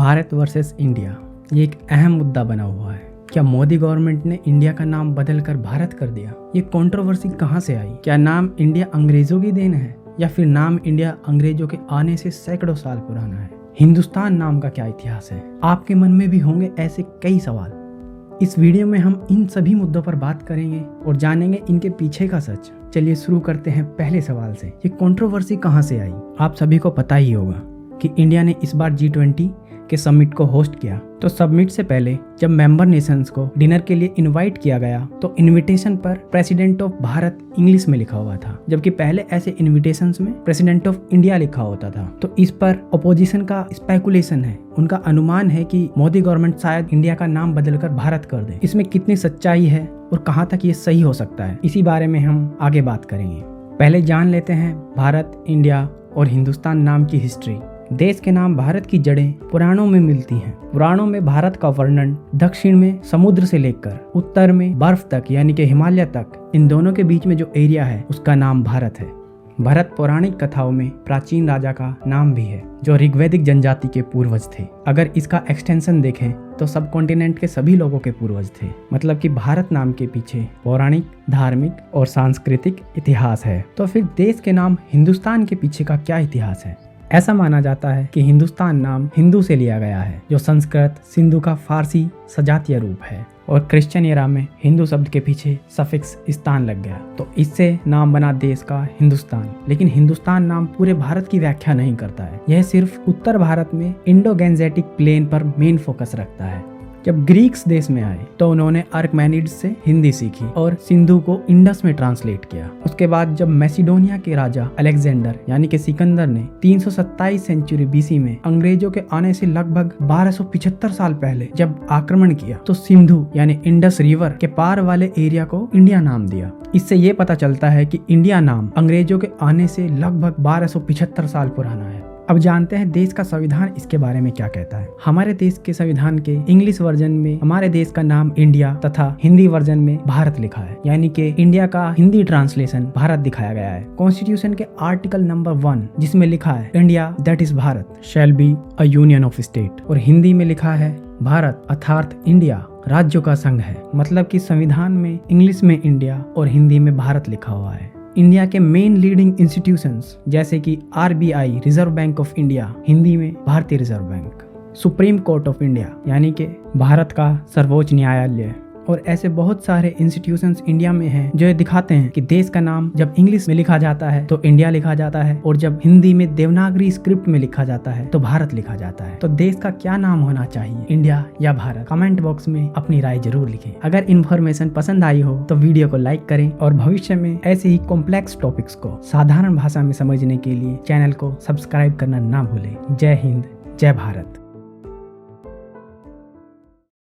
Bharat versus India, ये एक अहम मुद्दा बना हुआ है। क्या मोदी गवर्नमेंट ने इंडिया का नाम बदलकर भारत कर दिया? ये कंट्रोवर्सी कहां से आई? क्या नाम इंडिया अंग्रेजों की देन है या फिर नाम इंडिया अंग्रेजों के आने से सैकड़ों साल पुराना है? हिंदुस्तान नाम का क्या इतिहास है? आपके मन में भी होंगे ऐसे कई सवाल। इस वीडियो में हम इन सभी मुद्दों पर बात करेंगे और जानेंगे इनके पीछे का सच। चलिए शुरू करते हैं पहले सवाल से। ये कंट्रोवर्सी कहां से आई? आप सभी को पता ही होगा कि इंडिया ने इस बार G20 के समिट को होस्ट किया। तो समिट से पहले जब मेंबर नेशंस को डिनर के लिए इनवाइट किया गया तो इनविटेशन पर प्रेसिडेंट ऑफ भारत इंग्लिश में लिखा हुआ था, जबकि पहले ऐसे इनविटेशंस में प्रेसिडेंट ऑफ इंडिया लिखा होता था। तो इस पर अपोजिशन का स्पेकुलेशन है, उनका अनुमान है कि मोदी गवर्नमेंट शायद इंडिया का नाम बदलकर भारत कर दे। इसमें कितनी सच्चाई है और कहां तक ये सही हो सकता है, इसी बारे में हम आगे बात करेंगे। पहले जान लेते हैं भारत, इंडिया और हिंदुस्तान नाम की हिस्ट्री। देश के नाम भारत की जड़ें पुराणों में मिलती हैं। पुराणों में भारत का वर्णन दक्षिण में समुद्र से लेकर उत्तर में बर्फ तक यानी कि हिमालय तक, इन दोनों के बीच में जो एरिया है उसका नाम भारत है। भरत पौराणिक कथाओं में प्राचीन राजा का नाम भी है जो ऋग्वैदिक जनजाति के पूर्वज थे। अगर इसका एक्सटेंशन देखें तो सब कॉन्टिनेंट के सभी लोगों के पूर्वज थे। मतलब कि भारत नाम के पीछे पौराणिक, धार्मिक और सांस्कृतिक इतिहास है। तो फिर देश के नाम हिंदुस्तान के पीछे का क्या इतिहास है? ऐसा माना जाता है कि हिंदुस्तान नाम हिंदू से लिया गया है, जो संस्कृत सिंधु का फारसी सजातीय रूप है, और क्रिश्चियन एरा में हिंदू शब्द के पीछे सफिक्स स्थान लग गया, तो इससे नाम बना देश का हिंदुस्तान। लेकिन हिंदुस्तान नाम पूरे भारत की व्याख्या नहीं करता है, यह सिर्फ उत्तर भारत में इंडो गैंजेटिक प्लेन पर मेन फोकस रखता है। जब ग्रीक्स देश में आए तो उन्होंने आर्कमेनिड्स से हिंदी सीखी और सिंधु को इंडस में ट्रांसलेट किया। उसके बाद जब मैसिडोनिया के राजा अलेक्जेंडर यानी कि सिकंदर ने 327 सेंचुरी BC में अंग्रेजों के आने से लगभग 1275 साल पहले जब आक्रमण किया तो सिंधु यानी इंडस रिवर के पार वाले एरिया को इंडिया नाम दिया। इससे ये पता चलता है कि इंडिया नाम अंग्रेजों के आने से लगभग 1275 साल पुराना है। अब जानते हैं देश का संविधान इसके बारे में क्या कहता है। हमारे देश के संविधान के इंग्लिश वर्जन में हमारे देश का नाम इंडिया तथा हिंदी वर्जन में भारत लिखा है, यानी कि इंडिया का हिंदी ट्रांसलेशन भारत दिखाया गया है। कॉन्स्टिट्यूशन के आर्टिकल नंबर 1 जिसमें लिखा है India that is Bharat shall be a union of state, और हिंदी में लिखा है भारत अर्थात इंडिया राज्यों का संघ है। मतलब कि संविधान में इंग्लिश में इंडिया और हिंदी में भारत लिखा हुआ है। इंडिया के मेन लीडिंग इंस्टीट्यूशंस जैसे कि RBI reserve bank of India, Hindi में भारतीय reserve bank, supreme court of India यानी कि भारत का सर्वोच्च न्यायालय, और ऐसे बहुत सारे इंस्टीट्यूशंस इंडिया में हैं जो ये दिखाते हैं कि देश का नाम जब इंग्लिश में लिखा जाता है तो इंडिया लिखा जाता है, और जब हिंदी में देवनागरी स्क्रिप्ट में लिखा जाता है तो भारत लिखा जाता है। तो देश का क्या नाम होना चाहिए, इंडिया या भारत? कमेंट बॉक्स में अपनी राय जरूर लिखें। अगर इन्फॉर्मेशन पसंद आई हो तो वीडियो को लाइक करें, और भविष्य में ऐसे ही कॉम्प्लेक्स टॉपिक्स को साधारण भाषा में समझने के लिए चैनल को सब्सक्राइब करना ना भूलें। जय हिंद, जय भारत।